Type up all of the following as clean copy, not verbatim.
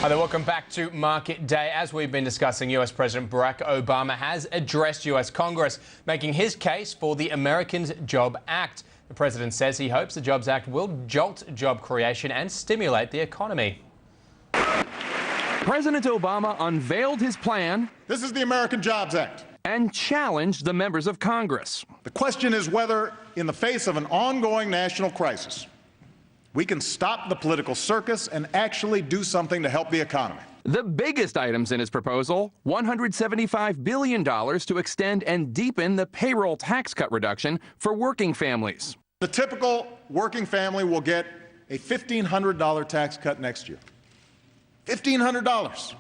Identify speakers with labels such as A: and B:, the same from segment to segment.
A: Hi there, welcome back to Market Day. As we've been discussing, US President Barack Obama has addressed US Congress, making his case for the Americans Job Act. The president says he hopes the Jobs Act will jolt job creation and stimulate the economy.
B: President Obama unveiled his plan.
C: This is the American Jobs Act.
B: And challenged the members of Congress.
C: The question is whether, in the face of an ongoing national crisis, we can stop the political circus and actually do something to help the economy.
B: The biggest items in his proposal, $175 billion to extend and deepen the payroll tax cut reduction for working families.
C: The typical working family will get a $1,500 tax cut next year. $1,500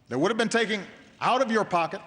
C: that would have been taken out of your pocket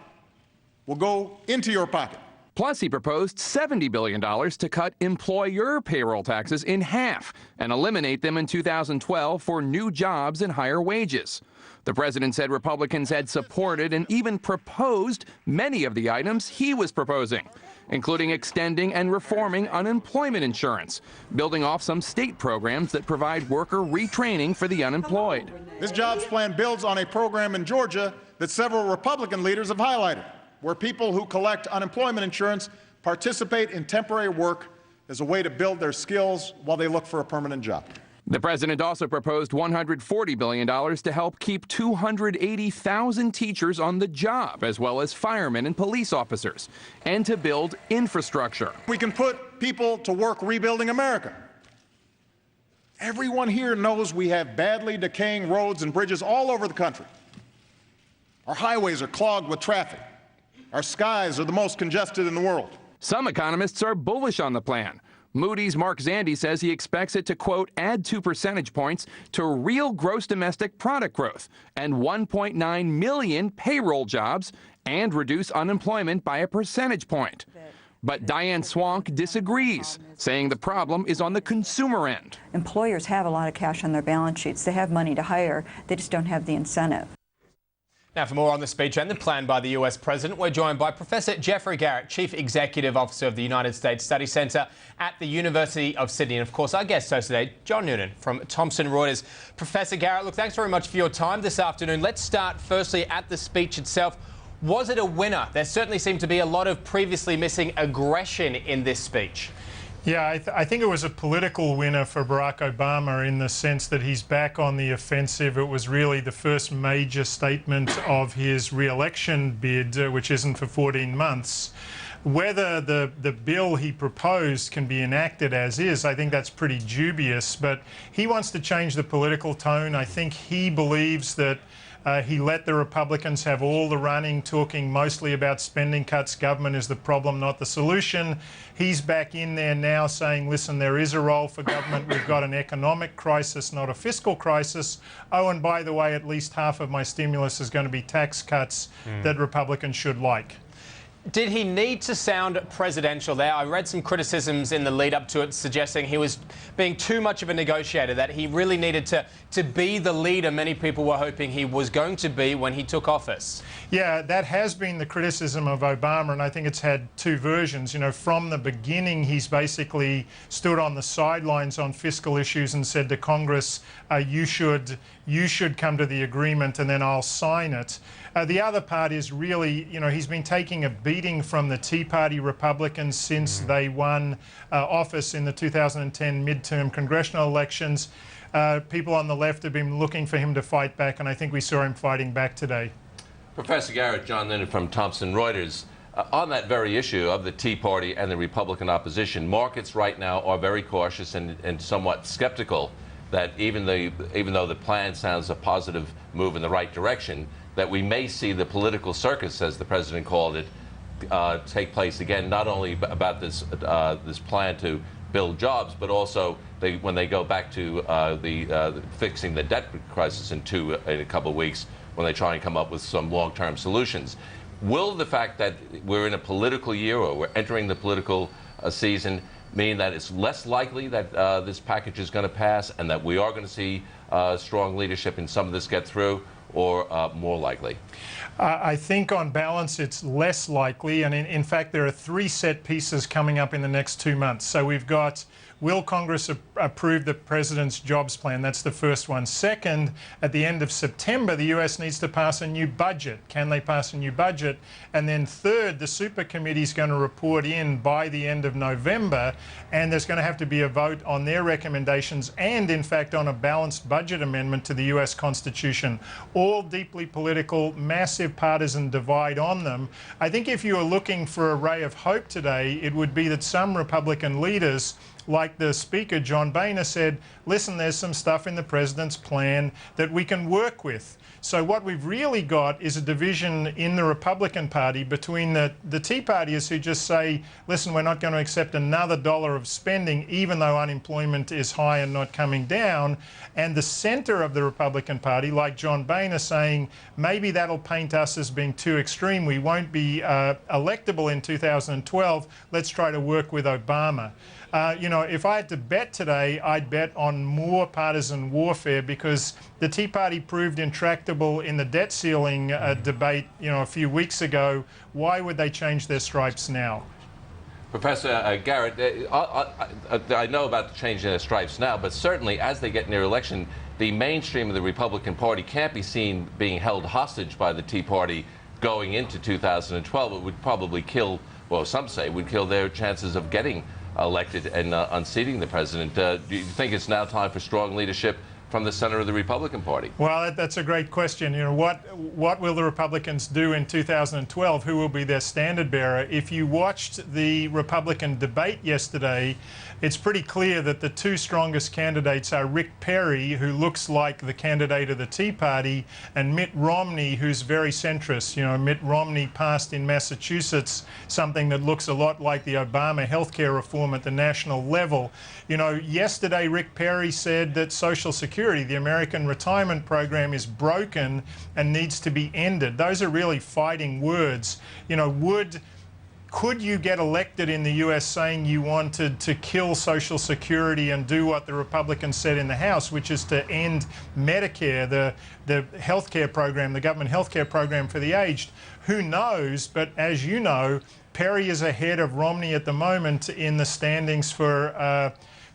C: will go into your pocket.
B: Plus, he proposed $70 billion to cut employer payroll taxes in half and eliminate them in 2012 for new jobs and higher wages. The president said Republicans had supported and even proposed many of the items he was proposing, including extending and reforming unemployment insurance, building off some state programs that provide worker retraining for the unemployed.
C: This jobs plan builds on a program in Georgia that several Republican leaders have highlighted, where people who collect unemployment insurance participate in temporary work as a way to build their skills while they look for a permanent job.
B: The president also proposed $140 billion to help keep 280,000 teachers on the job, as well as firemen and police officers, and to build infrastructure.
C: We can put people to work rebuilding America. Everyone here knows we have badly decaying roads and bridges all over the country. Our highways are clogged with traffic. Our skies are the most congested in the world.
B: Some economists are bullish on the plan. Moody's Mark Zandi says he expects it to, quote, add 2 percentage points to real gross domestic product growth and 1.9 million payroll jobs and reduce unemployment by a percentage point. But Diane Swank disagrees, saying the problem is on the consumer end.
D: Employers have a lot of cash on their balance sheets. They have money to hire. They just don't have the incentive.
A: Now, for more on the speech and the plan by the US president, we're joined by Professor Geoffrey Garrett, Chief Executive Officer of the United States Study Centre at the University of Sydney. And, of course, our guest host today, John Noonan from Thomson Reuters. Professor Garrett, look, thanks very much for your time this afternoon. Let's start firstly at the speech itself. Was it a winner? There certainly seemed to be a lot of previously missing aggression in this speech.
E: Yeah, I think it was a political winner for Barack Obama in the sense that he's back on the offensive. It was really the first major statement of his re-election bid, which isn't for 14 months. Whether the bill he proposed can be enacted as is, I think that's pretty dubious. But he wants to change the political tone. I think he believes that he let the Republicans have all the running, talking mostly about spending cuts. Government is the problem, not the solution. He's back in there now saying, listen, there is a role for government. We've got an economic crisis, not a fiscal crisis. Oh, and by the way, at least half of my stimulus is going to be tax cuts that Republicans should like.
A: Did he need to sound presidential there? I read some criticisms in the lead up to it suggesting he was being too much of a negotiator, that he really needed to be the leader many people were hoping he was going to be when he took office.
E: Yeah, that has been the criticism of Obama, and I think it's had two versions. You know, from the beginning, he's basically stood on the sidelines on fiscal issues and said to Congress, you should come to the agreement and then I'll sign it. The other part is really, you know, he's been taking a beating from the Tea Party Republicans since they won office in the 2010 midterm congressional elections. People on the left have been looking for him to fight back, and I think we saw him fighting back today.
F: Professor Garrett, John Noonan from Thomson Reuters. On that very issue of the Tea Party and the Republican opposition, markets right now are very cautious and somewhat skeptical that even though the plan sounds a positive move in the right direction, that we may see the political circus, as the president called it, take place again, not only about this plan to build jobs, but also when they go back to fixing the debt crisis in a couple of weeks, when they try and come up with some long-term solutions. Will the fact that we're in a political year, or we're entering the political season, mean that it's less likely that this package is going to pass and that we are going to see strong leadership in some of this get through, or more likely?
E: I think on balance it's less likely, and in fact there are 3 set pieces coming up in the next 2 months. So we've got will Congress approve the president's jobs plan? That's the first one. Second, at the end of September, the US needs to pass a new budget. Can they pass a new budget? And then third, the super committee is going to report in by the end of November, and there's going to have to be a vote on their recommendations and, in fact, on a balanced budget amendment to the US Constitution. All deeply political, massive partisan divide on them. I think if you were looking for a ray of hope today, it would be that some Republican leaders, like the Speaker, John Boehner, said, listen, there's some stuff in the president's plan that we can work with. So what we've really got is a division in the Republican Party between the Tea Partiers who just say, listen, we're not going to accept another dollar of spending even though unemployment is high and not coming down, and the center of the Republican Party, like John Boehner, saying maybe that'll paint us as being too extreme. We won't be electable in 2012. Let's try to work with Obama. You know, if I had to bet today, I'd bet on more partisan warfare because the Tea Party proved intractable in the debt ceiling debate, you know, a few weeks ago. Why would they change their stripes now?
F: Professor Garrett, I know about the change in their stripes now, but certainly as they get near election, the mainstream of the Republican Party can't be seen being held hostage by the Tea Party going into 2012. It would probably kill, well, some say, would kill their chances of getting elected and unseating the president. Do you think it's now time for strong leadership from the center of the Republican Party?
E: Well, that's a great question. You know, what will the Republicans do in 2012? Who will be their standard bearer? If you watched the Republican debate yesterday, it's pretty clear that the two strongest candidates are Rick Perry, who looks like the candidate of the Tea Party, and Mitt Romney, who's very centrist. You know, Mitt Romney passed in Massachusetts something that looks a lot like the Obama healthcare reform at the national level. You know, yesterday Rick Perry said that Social Security, the American retirement program, is broken and needs to be ended. Those are really fighting words. You know, could you get elected in the US saying you wanted to kill Social Security and do what the Republicans said in the House, which is to end Medicare, the healthcare program, the government healthcare program for the aged? Who knows? But as you know, Perry is ahead of Romney at the moment in the standings for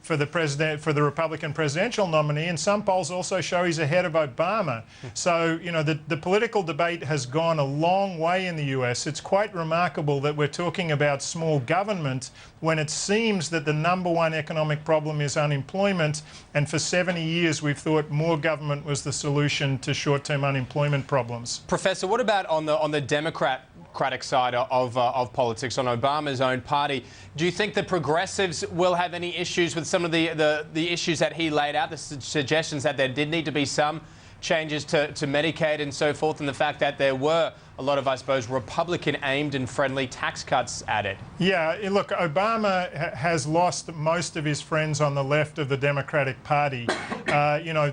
E: the Republican presidential nominee, and some polls also show he's ahead of Obama. So, you know, the political debate has gone a long way in the US. It's quite remarkable that we're talking about small government when it seems that the #1 economic problem is unemployment, and for 70 years we've thought more government was the solution to short-term unemployment problems.
A: Professor, what about on the Democratic side of politics, on Obama's own party? Do you think the progressives will have any issues with some of the issues that he laid out, the suggestions that there did need to be some changes to Medicaid and so forth, and the fact that there were a lot of, I suppose, Republican-aimed and friendly tax cuts added? Yeah,
E: look, Obama has lost most of his friends on the left of the Democratic Party. You know,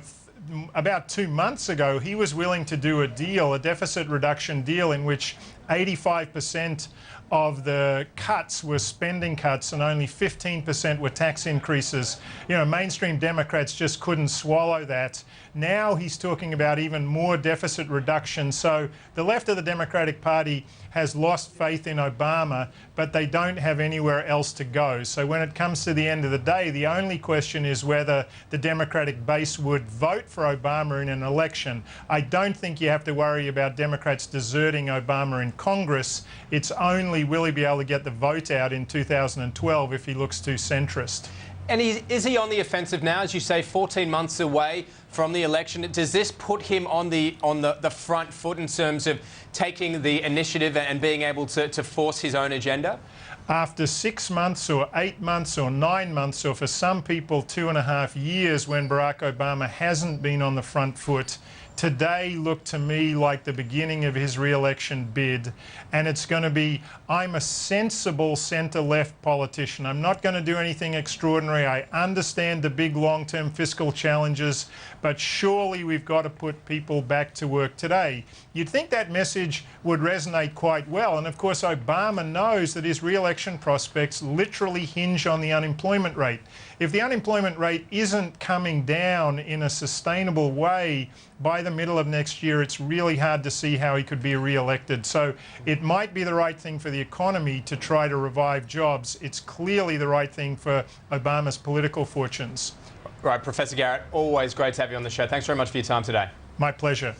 E: about 2 months ago, he was willing to do a deal, a deficit reduction deal, in which 85% of the cuts were spending cuts and only 15% were tax increases. You know, mainstream Democrats just couldn't swallow that. Now he's talking about even more deficit reduction. So the left of the Democratic Party has lost faith in Obama, but they don't have anywhere else to go. So when it comes to the end of the day, the only question is whether the Democratic base would vote for Obama in an election. I don't think you have to worry about Democrats deserting Obama in Congress. It's only will he be able to get the vote out in 2012 if he looks too centrist.
A: And is he on the offensive now, as you say, 14 months away from the election? Does this put him on the front foot in terms of taking the initiative and being able to force his own agenda?
E: After 6 months or 8 months or 9 months, or for some people 2.5 years, when Barack Obama hasn't been on the front foot, today looked to me like the beginning of his re-election bid, and it's going to be, I'm a sensible centre-left politician. I'm not going to do anything extraordinary. I understand the big long-term fiscal challenges, but surely we've got to put people back to work today. You'd think that message would resonate quite well, and of course Obama knows that his re-election re-election prospects literally hinge on the unemployment rate. If the unemployment rate isn't coming down in a sustainable way by the middle of next year, it's really hard to see how he could be re-elected. So it might be the right thing for the economy to try to revive jobs. It's clearly the right thing for Obama's political fortunes.
A: Right, Professor Garrett, always great to have you on the show. Thanks very much for your time today.
E: My pleasure.